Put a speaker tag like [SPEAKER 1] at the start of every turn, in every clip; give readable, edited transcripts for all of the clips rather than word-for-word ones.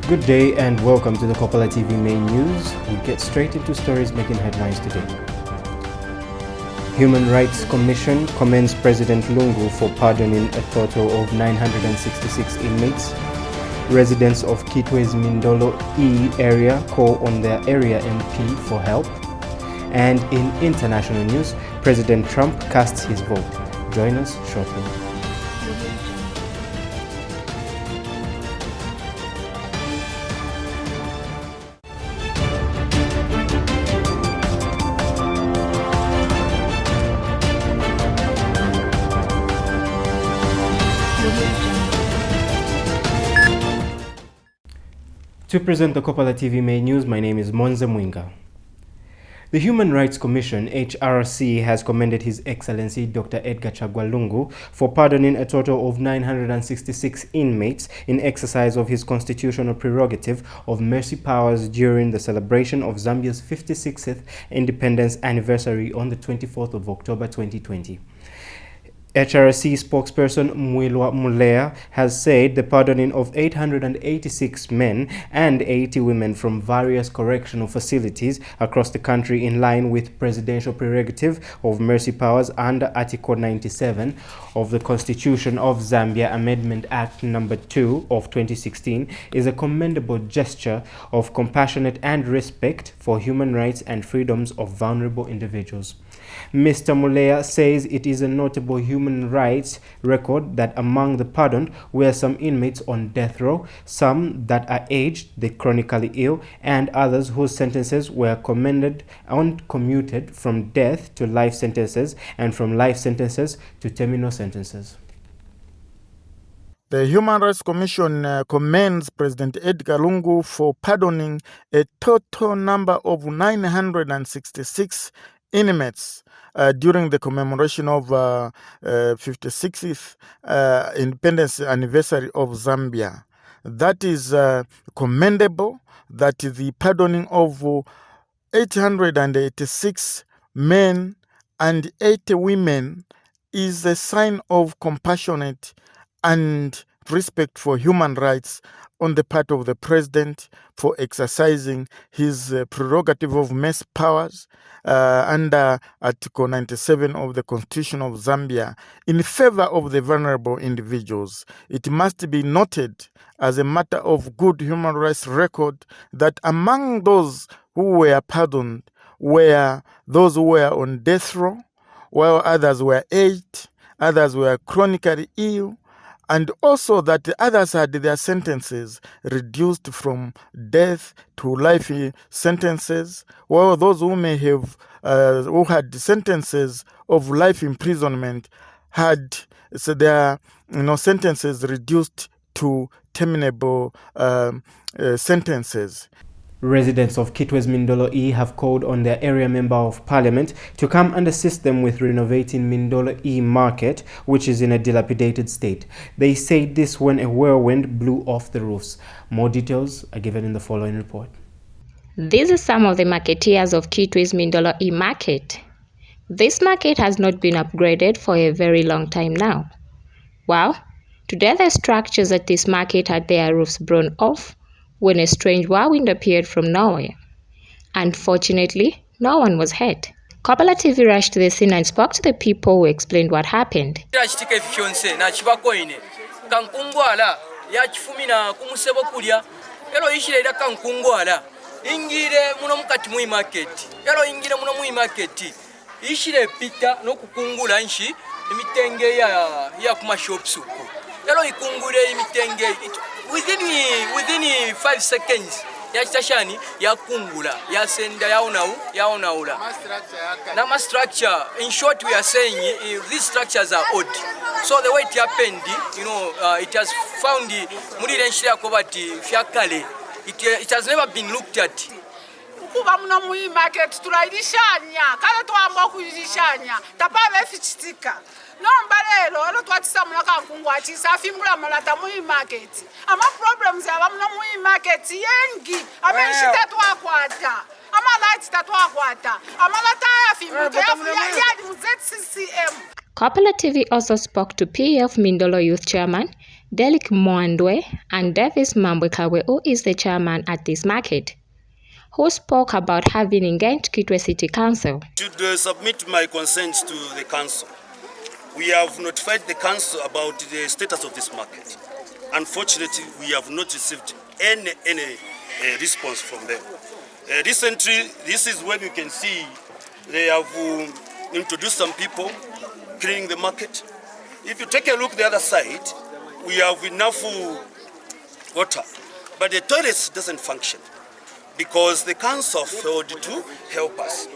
[SPEAKER 1] Good day and welcome to the Kopala TV main news. We get straight into stories making headlines today. Human Rights Commission commends President Lungu for pardoning a total of 966 inmates. Residents of Kitwe's Mindolo E area call on their area MP for help. And in international news, President Trump casts his vote. Join us shortly. To present the Kopala TV main news, my name is Monze Mwinga. The Human Rights Commission, HRC, has commended His Excellency Dr. Edgar Chagwa Lungu for pardoning a total of 966 inmates in exercise of his constitutional prerogative of mercy powers during the celebration of Zambia's 56th independence anniversary on the 24th of October 2020. HRC spokesperson Mwilwa Mulea has said the pardoning of 886 men and 80 women from various correctional facilities across the country in line with presidential prerogative of mercy powers under Article 97 of the Constitution of Zambia Amendment Act No. 2 of 2016 is a commendable gesture of compassionate and respect for human rights and freedoms of vulnerable individuals. Mr. Mulea says it is a notable human rights record that among the pardoned were some inmates on death row, some that are aged, the chronically ill, and others whose sentences were commended and commuted from death to life sentences and from life sentences to terminal sentences.
[SPEAKER 2] The Human Rights Commission commends President Edgar Lungu for pardoning a total number of 966 inmates during the commemoration of 56th independence anniversary of Zambia. That is commendable, that the pardoning of 886 men and 80 women is a sign of compassionate and respect for human rights on the part of the president for exercising his prerogative of mercy powers under Article 97 of the Constitution of Zambia in favor of the vulnerable individuals. It must be noted as a matter of good human rights record that among those who were pardoned were those who were on death row, while others were aged, others were chronically ill, and also that the others had their sentences reduced from death to life sentences, while those who may have who had sentences of life imprisonment had their sentences reduced to terminable sentences.
[SPEAKER 1] Residents of Kitwe's Mindolo E have called on their area member of parliament to come and assist them with renovating Mindolo E market, which is in a dilapidated state. They said this when a whirlwind blew off the roofs. More details are given in the following report.
[SPEAKER 3] These are some of the marketeers of Kitwe's Mindolo E market. This market has not been upgraded for a very long time now. Well, today the structures at this market had their roofs blown off when a strange whirlwind appeared from nowhere. Unfortunately, no one was hurt. Kopala TV rushed to the scene and spoke to the people who explained what happened.
[SPEAKER 4] Within 5 seconds yachitashani yakungula yasenda yaonaula nama structure. In short, we are saying these structures are odd. So the way it happened, it has found it has never been looked at.
[SPEAKER 5] Kuba muno mu market turayishanya kale twamba kuyishanya tapaba efichitika nomba lero twatisa muno kankungu achisa afimbula malata mu market ama problems aba muno mu market yengi abenshita twakwata ama lights tatwakwata ama lata afimbula yadi mu ZCCM.
[SPEAKER 3] Kopala TV also spoke to PF Mindolo Youth Chairman Delik Mwandwe and Davis Mambwekawe, who is the chairman at this market, who spoke about having engaged Kitwe City Council.
[SPEAKER 6] Should submit my concerns to the council. We have notified the council about the status of this market. Unfortunately, we have not received any response from them. Recently, this is when you can see they have introduced some people cleaning the market. If you take a look the other side, we have enough water, but the toilets doesn't function because the council failed to help us.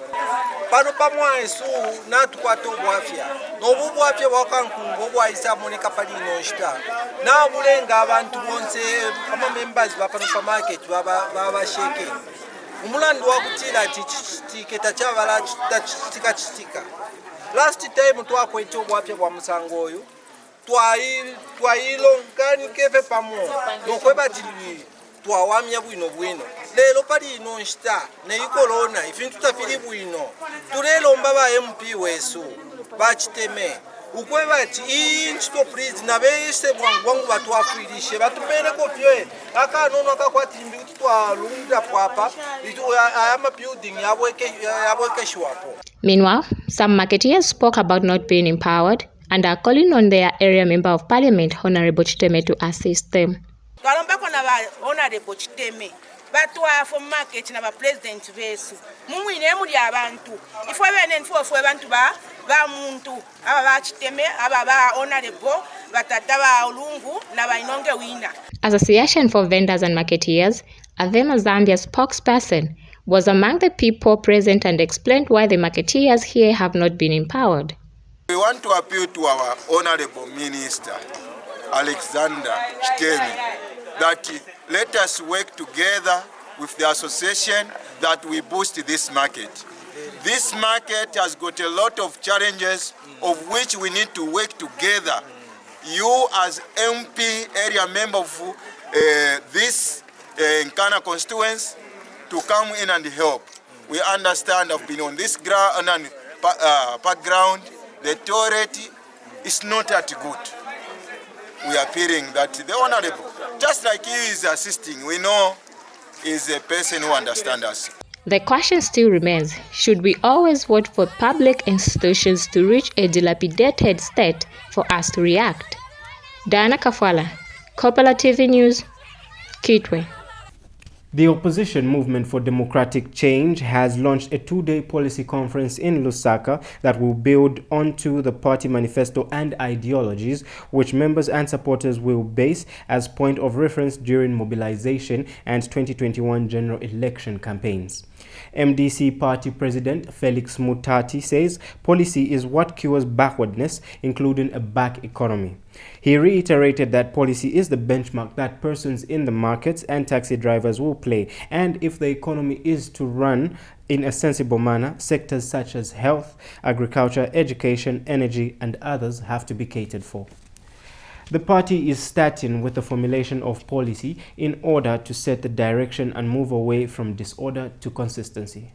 [SPEAKER 7] Pano pamwaisu natukwata obwafya n'obubwafya bwakankungu obwayisa moneka pali nonshita n'abulenga abantu bonse amamembers bapano pamarket babasheke umulandu wakutira tiketa kyabala kitika last time twakweta obwafya bwa musango oyo twayilonkani keve pamwo nokwebatiri twawamya bwino lero pali ino nshita neyi corona ifintu tafiri bwino tulelomba ba MP wesu bachiteme ukwebati inchito please nabese bwangu batwafirishe batupereko pye akanono akakwatirimbi kuti twalunda papa ayama building yabweke shwapo.
[SPEAKER 3] Meanwhile, some marketeers spoke about not being empowered and are calling on their area member of parliament, Honorable Chiteme, to assist them.
[SPEAKER 8] Honorable Chiteme batwa for market na ba president besu mumwine muri abantu ifwe bene nfo abantu ba muntu aba ba Chiteme aba ba honorable batata ba olungu na ba inonge wina.
[SPEAKER 3] Association for Vendors and Marketeers, Avema Zambia spokesperson, was among the people present and explained why the marketeers here have not been empowered.
[SPEAKER 9] We want to appeal to our honorable minister Alexander Chiteme that let us work together with the association that we boost this market. This market has got a lot of challenges of which we need to work together. You as MP area member of this Nkana constituency to come in and help. We understand I've been on this background. The toilet is not that good. We are appealing that the honorable, just like he is assisting, we know is a person who understands us.
[SPEAKER 3] The question still remains, should we always wait for public institutions to reach a dilapidated state for us to react? Diana Kafwala, Kopala TV News, Kitwe.
[SPEAKER 1] The Opposition Movement for Democratic Change has launched a two-day policy conference in Lusaka that will build onto the party manifesto and ideologies, which members and supporters will base as point of reference during mobilization and 2021 general election campaigns. MDC party president Felix Mutati says policy is what cures backwardness, including a back economy. He reiterated that policy is the benchmark that persons in the markets and taxi drivers will play, and if the economy is to run in a sensible manner, sectors such as health, agriculture, education, energy, and others have to be catered for. The party is starting with the formulation of policy in order to set the direction and move away from disorder to consistency.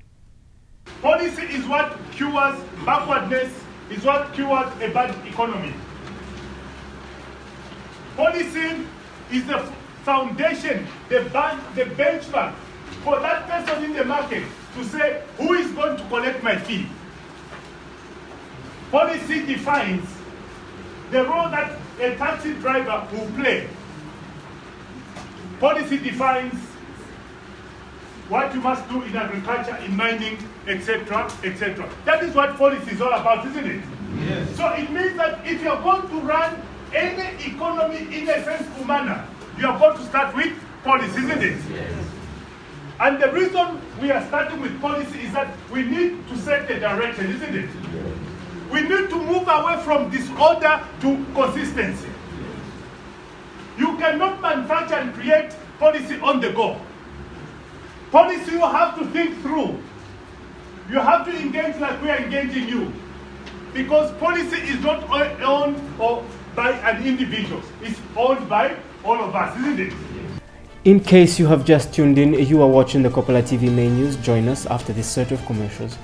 [SPEAKER 10] Policy is what cures backwardness, is what cures a bad economy. Policy is the foundation, the benchmark for that person in the market to say, who is going to collect my fee? Policy defines the role that a taxi driver will play. Policy defines what you must do in agriculture, in mining, etc., etc. That is what policy is all about, isn't it? Yes. So it means that if you're going to run any economy in a sensible manner, you are going to start with policy, isn't it? Yes. And the reason we are starting with policy is that we need to set the direction, isn't it? Yes. We need to move away from disorder to consistency. You cannot manufacture and create policy on the go. Policy you have to think through. You have to engage like we are engaging you. Because policy is not owned or by an individual. It's owned by all of us, isn't it?
[SPEAKER 1] In case you have just tuned in, you are watching the Kopala TV main news. Join us after this set of commercials.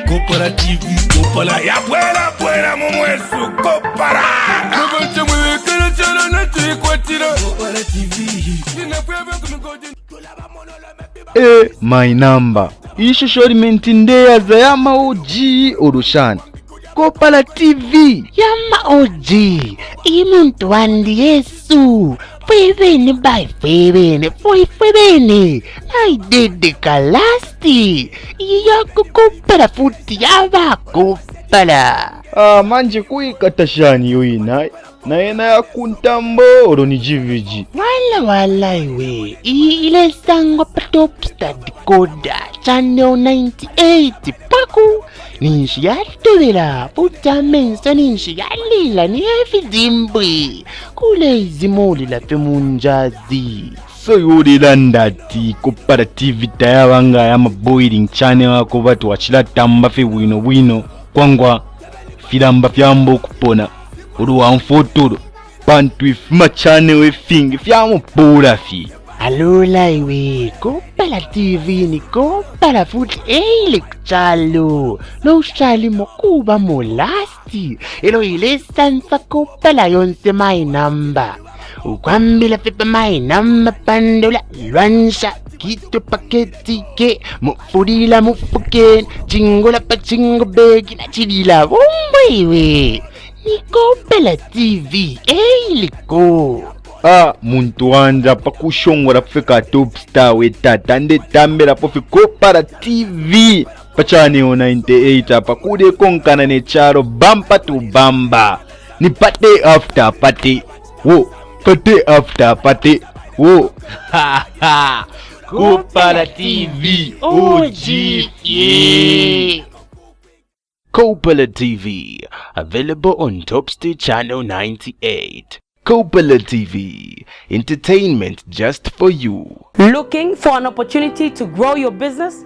[SPEAKER 11] Kopala TV, Kopala ya buena mumwesu Kopala. Kopala TV.
[SPEAKER 12] My number. Ishusho limentindeaza yama oji orushani. Kopala TV yama oji. Imuntu wandi Yesu. Fwebene by fwebene. Fwebene. Naidede kalasti. Iyako Kopala futi yaba Kopala. Manje kuikatashani yoina. Naena ya kuntambo oroni jiviji. Wala iwe. Ile sangwa patopsta decoder channel 98 paku. Ninshi yatubira puta menso ninshi yalila ni efidimbwi. Kule izimoli la femunjazi. So yuri landati Kopala TV tayawanga yama boiling channel wako watu wachila tamba fe wino kwangwa filamba fyambo kupona. Uruwa mfotoro bantu ifuma chane wefingi fyamo pura fi. Alula iwe Kopala TV ni Kopala futi eile kuchalo. No shali mokuba molasti. Elo ile sansa Kopala yonse my number. Ukwambila pepa my number pandola lwansha. Kito paketi ke mufurila mufuken. Chingola pa chingo begi na chidila iwe. Ni Kopala TV, liko. Muntu wanja pakushongora fika top star wetata nde tambela pofi Kopala TV. Pachani o 98 apa kude konkana ne charo bampa to bamba. Ni pate after pate. Wo, pate after pate. Wo. Ha ha. Kopala TV, OG. Yeah. Kopala TV, available on Topstar Channel 98. Kopala TV, entertainment just for you.
[SPEAKER 13] Looking for an opportunity to grow your business?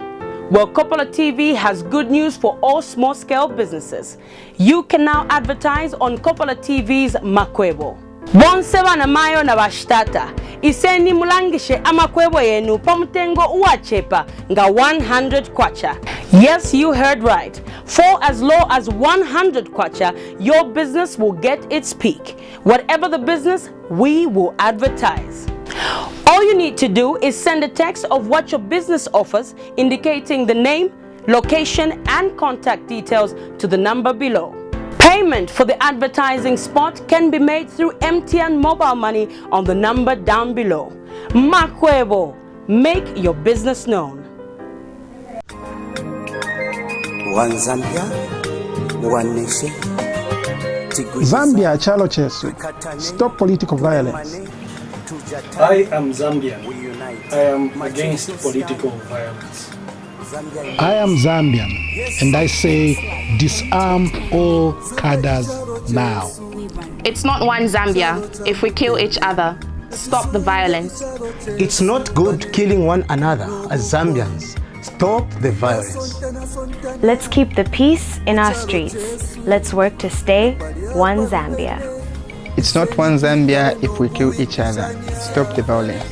[SPEAKER 13] Well, Kopala TV has good news for all small-scale businesses. You can now advertise on Kopala TV's Makwebo. Bonseba na mayo na bashtata. Iseni mulangishe amakwebo yenu pamutengo uachepa nga 100 kwacha. Yes, you heard right. For as low as 100 kwacha, your business will get its peak. Whatever the business, we will advertise. All you need to do is send a text of what your business offers, indicating the name, location, and contact details to the number below. Payment for the advertising spot can be made through MTN mobile money on the number down below. Makwebo, make your business known.
[SPEAKER 14] One Zambia, one nation.
[SPEAKER 15] Zambia chalo chesu. Stop political violence.
[SPEAKER 16] I am Zambian. I am against political violence.
[SPEAKER 15] I am Zambian, and I say disarm all cadres now.
[SPEAKER 17] It's not one Zambia if we kill each other. Stop the violence.
[SPEAKER 18] It's not good killing one another as Zambians. Stop the violence.
[SPEAKER 19] Let's keep the peace in our streets. Let's work to stay one Zambia.
[SPEAKER 20] It's not one Zambia if we kill each other. Stop the violence.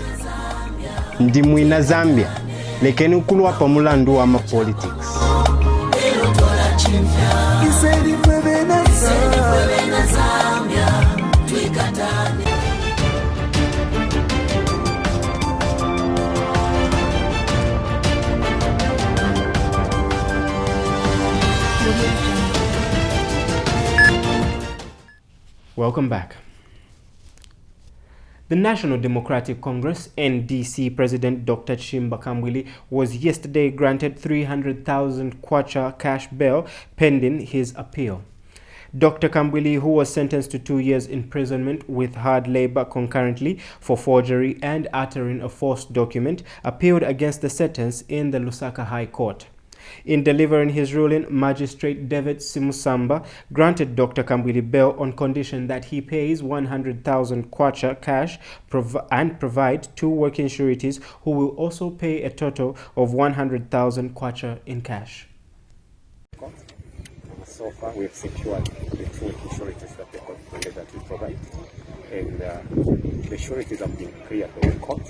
[SPEAKER 1] Ndimwina Zambia. Lekeni ukulwa pamulandu wa politics. Welcome back. The National Democratic Congress NDC President Dr. Chimba Kambwili was yesterday granted 300,000 kwacha cash bail pending his appeal. Dr. Kambwili, who was sentenced to 2 years imprisonment with hard labor concurrently for forgery and uttering a false document, appealed against the sentence in the Lusaka High Court. In delivering his ruling, Magistrate David Simusamba granted Dr. Kambwili bail on condition that he pays 100,000 kwacha cash and provide 2 working sureties who will also pay a total of 100,000 kwacha in cash.
[SPEAKER 21] So far, we have secured the 2 sureties that the court mandate that we provide, and the sureties have been cleared by the court.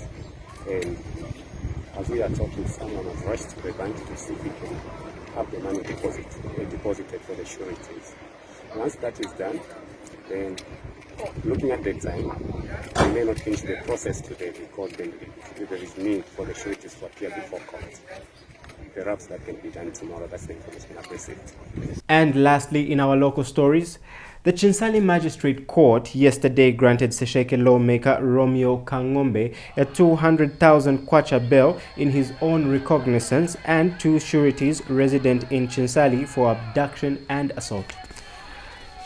[SPEAKER 21] And as we are talking, someone has rushed to the bank to see if he can have the money deposited for the sureties. Once that is done, then looking at the time, we may not finish the process today because then there is need for the sureties to appear before court. Perhaps that can be done tomorrow. That's the information I've received.
[SPEAKER 1] And lastly, in our local stories, the Chinsali Magistrate Court yesterday granted Sesheke lawmaker Romeo Kangombe a 200,000 kwacha bail in his own recognizance and 2 sureties resident in Chinsali for abduction and assault.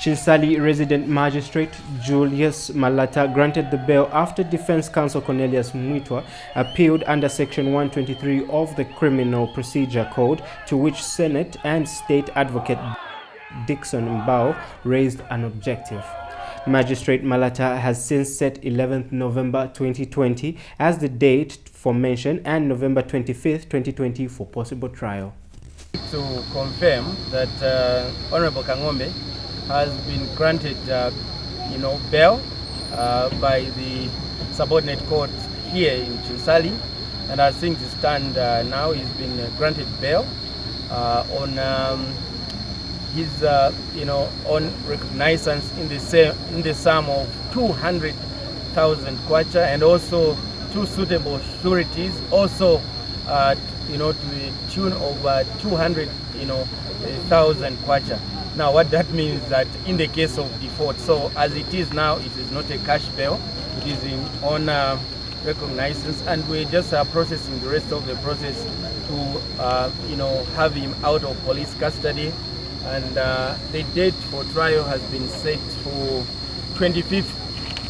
[SPEAKER 1] Chinsali resident magistrate Julius Malata granted the bail after defense counsel Cornelius Mwitwa appealed under section 123 of the Criminal Procedure Code, to which Senate and State Advocate Dixon Mbao raised an objective. Magistrate Malata has since set 11th November 2020 as the date for mention and November 25th 2020 for possible trial.
[SPEAKER 2] To confirm that Honorable Kangombe has been granted, bail by the subordinate court here in Chinsali, and as things stand now, he's been granted bail on his, on recognizance in the sum of 200,000 kwacha, and also 2 suitable sureties, also, to the tune of 200,000 kwacha. Now, what that means is that in the case of default, so as it is now, it is not a cash bail, it is on recognizance, and we're just processing the rest of the process to, have him out of police custody. And the date for trial has been set for 25th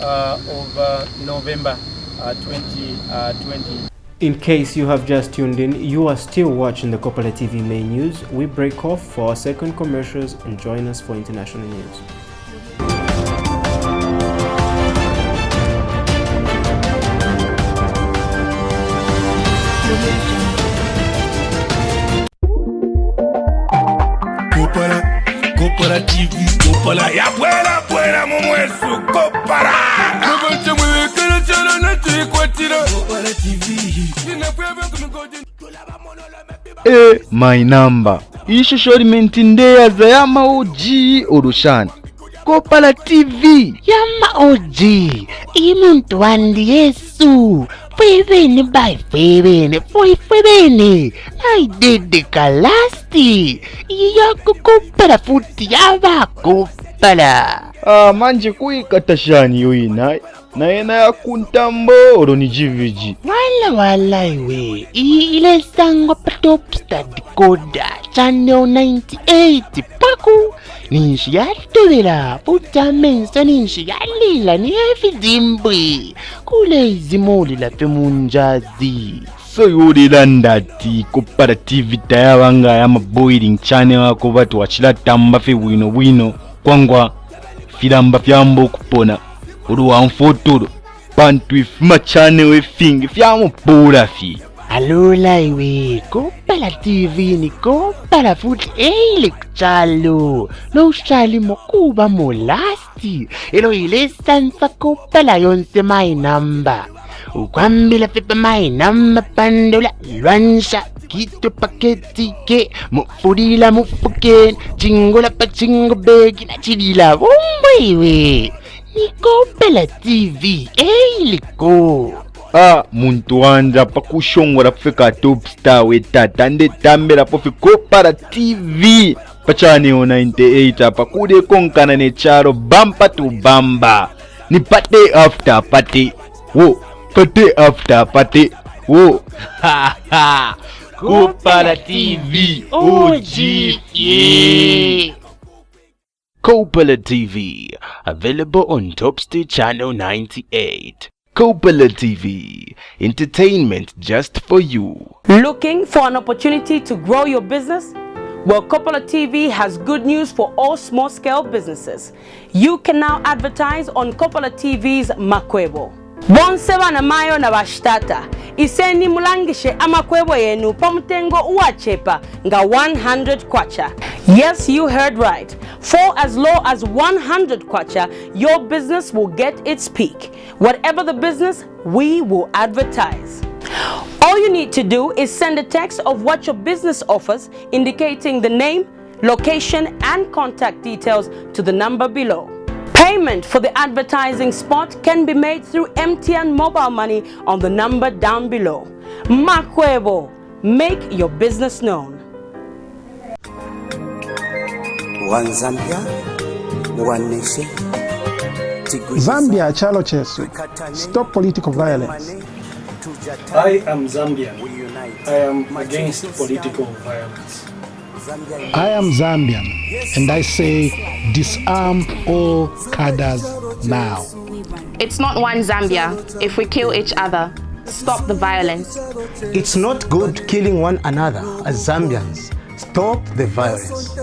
[SPEAKER 2] of November 2020.
[SPEAKER 1] In case you have just tuned in, you are still watching the Kopala TV main news. We break off for our second commercials and join us for international news.
[SPEAKER 11] Kopala TV, Kopala ya buena mumwesu Kopala. Kopala TV.
[SPEAKER 12] My number ishusho limentindeaza yama oji orushani Kopala TV yama oji imuntu wandi Yesu fwebene by fwebene fwebene aidede kalasti yako Kopala futi yaba Kopala manje kuikatashani yoina na ena ya kuntambo oroni jiviji wala iwe ile sango top star decoder channel 98 paku ninshi yatobela puta mensa ninshi yalila ni evidimbwe kule izimoli la pemunjazi so yuri ndati Kopala TV tayabanga ya boiling channel wako batu wachila tamba fe wino kwangwa filamba fyambo kupona uruwa mfotoro bantu ifuma chane wefingi fyamo pura fi alula iwe Kopala TV ni Kopala futi eile kuchalo no ushali mokuba molasti elo ile sansa Kopala yonse my number ukwambila pepa my number pandola lwansha kito paketi ke mufurila mufukeni chingola pa chingo begi na chidila iwe ni Kopala TV eiliko muntu wanja pakushongora fika top star wetata nde tambela pofi Kopala TV pachani 98 apa kude konkana ne charo bamba to bamba ni pate after pate wo pate after pate wo Kopala TV OG Kopala TV, available on Topstar Channel 98. Kopala TV, entertainment just for you.
[SPEAKER 13] Looking for an opportunity to grow your business? Well, Kopala TV has good news for all small-scale businesses. You can now advertise on Kopala TV's Makwebo. Bonseba na mayo na bashtata. Iseni mulangishe amakwebo yenu pamutengo uachepa nga 100 kwacha. Yes, you heard right. For as low as 100 kwacha, your business will get its peak. Whatever the business, we will advertise. All you need to do is send a text of what your business offers, indicating the name, location, and contact details to the number below. Payment for the advertising spot can be made through MTN mobile money on the number down below. Makwebo, make your business known.
[SPEAKER 14] One Zambia, one nation.
[SPEAKER 15] Zambia chalo chesu. Stop political violence.
[SPEAKER 16] I am Zambian. I am against political violence.
[SPEAKER 15] I am Zambian, and I say disarm all cadres now.
[SPEAKER 17] It's not one Zambia if we kill each other. Stop the violence.
[SPEAKER 18] It's not good killing one another as Zambians. Stop the violence.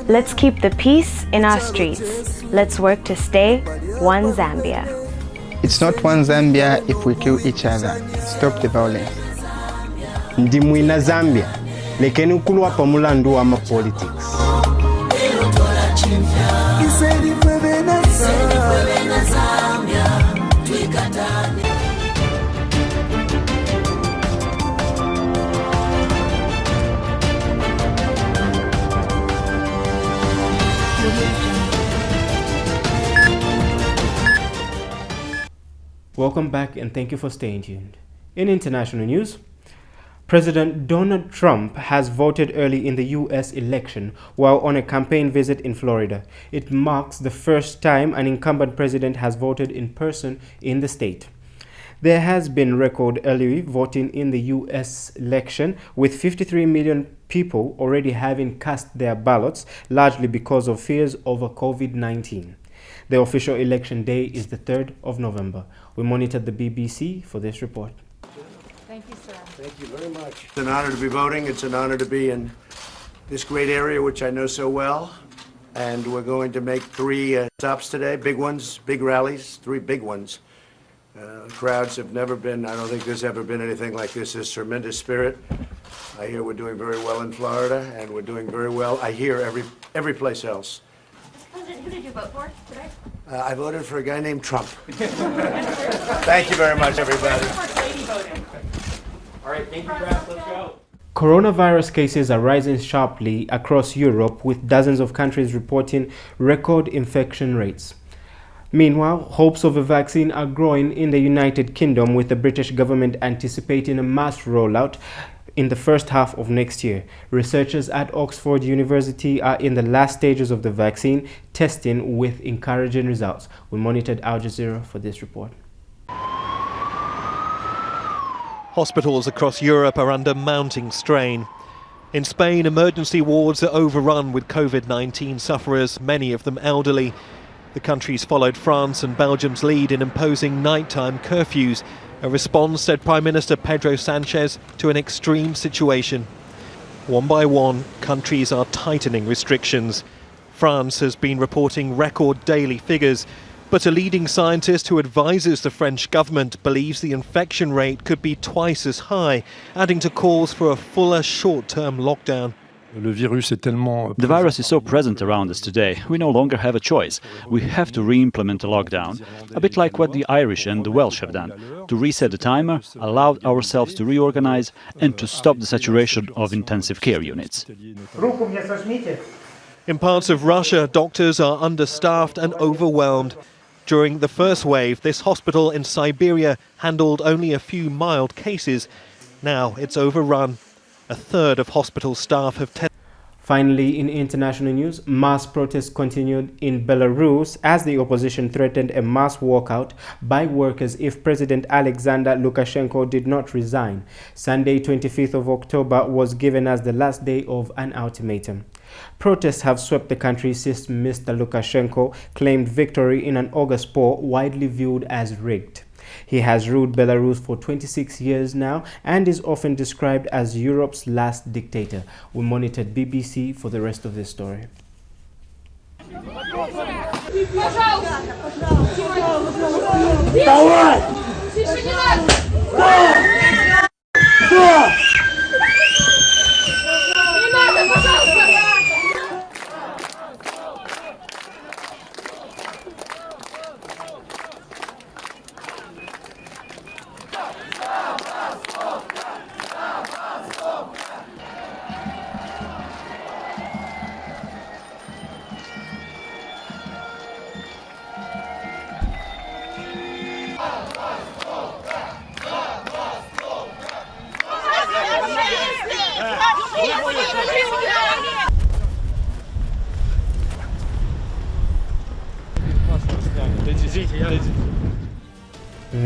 [SPEAKER 19] Let's keep the peace in our streets. Let's work to stay one Zambia.
[SPEAKER 20] It's not one Zambia if we kill each other. Stop the violence.
[SPEAKER 1] Ndimwina Zambia, lekeni ukulwa pamulandu wa politics. Welcome back and thank you for staying tuned. In international news, President Donald Trump has voted early in the U.S. election while on a campaign visit in Florida. It marks the first time an incumbent president has voted in person in the state. There has been record early voting in the U.S. election, with 53 million people already having cast their ballots, largely because of fears over COVID-19. The official election day is the 3rd of November. We monitored the BBC for this report.
[SPEAKER 4] Thank you, sir. Thank you very much. It's an honor to be voting. It's an honor to be in this great area, which I know so well. And we're going to make 3 stops today, big ones, big rallies, 3 big ones. Crowds have never been, I don't think there's ever been anything like this. There's tremendous spirit. I hear we're doing very well in Florida, and we're doing very well, I hear, every place else.
[SPEAKER 22] President, who did you vote for today?
[SPEAKER 4] I voted for a guy named Trump. Thank you very much, everybody.
[SPEAKER 23] All right, thank you, Brad. Let's go.
[SPEAKER 1] Coronavirus cases are rising sharply across Europe, with dozens of countries reporting record infection rates. Meanwhile, hopes of a vaccine are growing in the United Kingdom, with the British government anticipating a mass rollout in the first half of next year. Researchers at Oxford University are in the last stages of the vaccine testing with encouraging results. We monitored Al Jazeera for this report.
[SPEAKER 24] Hospitals across Europe are under mounting strain. In Spain, emergency wards are overrun with COVID-19 sufferers, many of them elderly. The countries followed France and Belgium's lead in imposing nighttime curfews, a response, said Prime Minister Pedro Sanchez, to an extreme situation. One by one, countries are tightening restrictions. France has been reporting record daily figures, but a leading scientist who advises the French government believes the infection rate could be twice as high, adding to calls for a fuller short-term lockdown.
[SPEAKER 25] The virus is so present around us today, we no longer have a choice. We have to re-implement a lockdown, a bit like what the Irish and the Welsh have done, to reset the timer, allow ourselves to reorganize and to stop the saturation of intensive care units.
[SPEAKER 24] In parts of Russia, doctors are understaffed and overwhelmed. During the first wave, this hospital in Siberia handled only a few mild cases. Now it's overrun. A third of hospital staff have tested.
[SPEAKER 1] Finally, in international news, mass protests continued in Belarus as the opposition threatened a mass walkout by workers if President Alexander Lukashenko did not resign. Sunday, 25th of October, was given as the last day of an ultimatum. Protests have swept the country since Mr. Lukashenko claimed victory in an August poll widely viewed as rigged. He has ruled Belarus for 26 years now and is often described as Europe's last dictator. We monitored BBC for the rest of this story.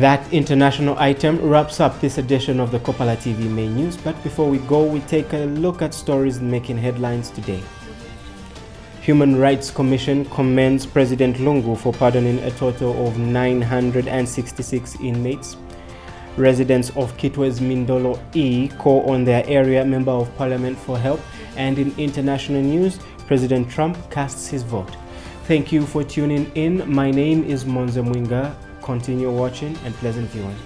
[SPEAKER 1] That international item wraps up this edition of the Kopala TV main news. But before we go, we take a look at stories making headlines today. Human Rights Commission commends President Lungu for pardoning a total of 966 inmates. Residents of Kitwe's Mindolo E call on their area member of parliament for help. And in international news, President Trump casts his vote. Thank you for tuning in. My name is Monze Mwinga. Continue watching and pleasant viewing.